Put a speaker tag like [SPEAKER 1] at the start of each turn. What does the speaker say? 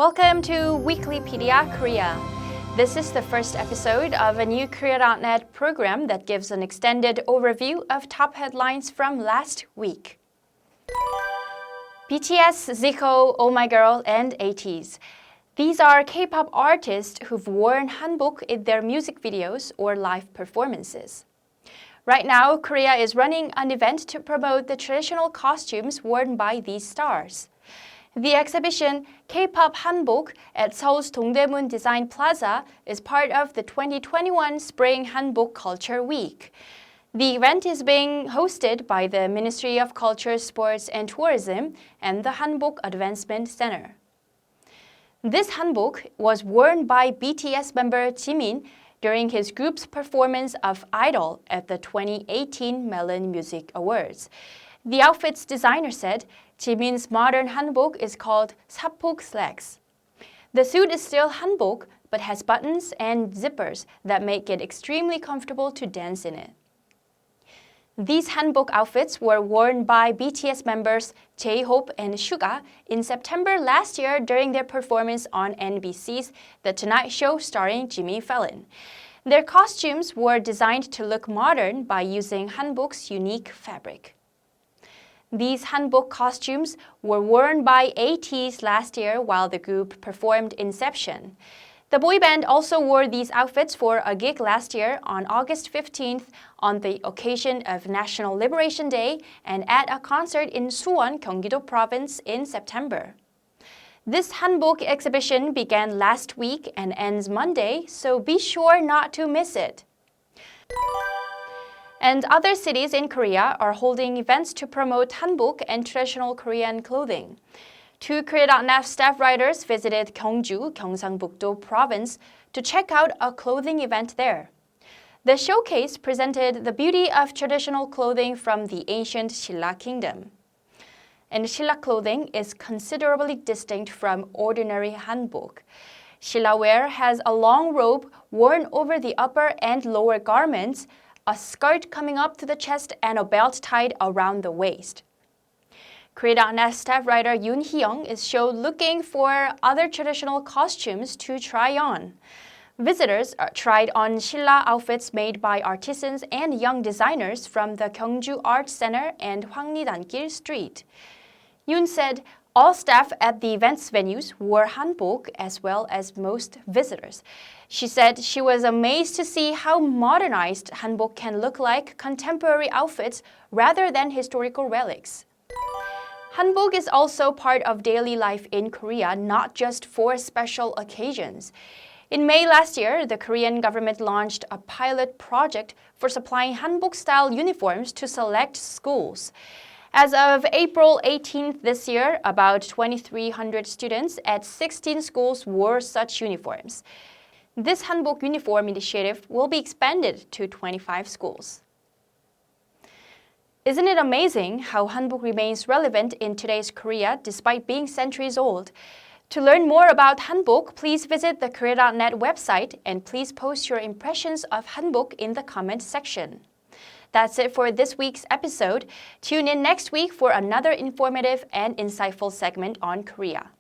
[SPEAKER 1] Welcome to Weekly-pedia Korea. This is the first episode of a new Korea.net program that gives an extended overview of top headlines from last week. BTS, Zico, Oh My Girl, and ATEEZ. These are K-pop artists who've worn hanbok in their music videos or live performances. Right now, Korea is running an event to promote the traditional costumes worn by these stars. The exhibition K-pop Hanbok at Seoul's Dongdaemun Design Plaza is part of the 2021 Spring Hanbok Culture Week. The event is being hosted by the Ministry of Culture, Sports and Tourism and the Hanbok Advancement Center. This hanbok was worn by BTS member Jimin during his group's performance of Idol at the 2018 Melon Music Awards. The outfit's designer said Jimin's modern hanbok is called sapok slacks. The suit is still hanbok but has buttons and zippers that make it extremely comfortable to dance in it. These hanbok outfits were worn by BTS members J-Hope and Suga in September last year during their performance on NBC's The Tonight Show starring Jimmy Fallon. Their costumes were designed to look modern by using hanbok's unique fabric. These hanbok costumes were worn by ATEEZ last year while the group performed Inception. The boy band also wore these outfits for a gig last year on August 15th on the occasion of National Liberation Day and at a concert in Suwon, Gyeongju province in September. This hanbok exhibition began last week and ends Monday, so be sure not to miss it. And other cities in Korea are holding events to promote hanbok and traditional Korean clothing. Two Korea.net staff writers visited Gyeongju, Gyeongsangbuk-do province, to check out a clothing event there. The showcase presented the beauty of traditional clothing from the ancient Silla Kingdom. And Silla clothing is considerably distinct from ordinary hanbok. Silla wear has a long robe worn over the upper and lower garments, a skirt coming up to the chest, and a belt tied around the waist. Korea.net staff writer Yoon-ho is showed looking for other traditional costumes to try on. Visitors tried on Silla outfits made by artisans and young designers from the Gyeongju Art Center and Hwangnidankil Street. Yoon said all staff at the event's venues wore hanbok as well as most visitors. She said she was amazed to see how modernized hanbok can look like contemporary outfits rather than historical relics. Hanbok is also part of daily life in Korea, not just for special occasions. In May last year, the Korean government launched a pilot project for supplying Hanbok-style uniforms to select schools. As of April 18th this year, about 2,300 students at 16 schools wore such uniforms. This hanbok uniform initiative will be expanded to 25 schools. Isn't it amazing how hanbok remains relevant in today's Korea despite being centuries old? To learn more about hanbok, please visit the Korea.net website and please post your impressions of hanbok in the comment section. That's it for this week's episode. Tune in next week for another informative and insightful segment on Korea.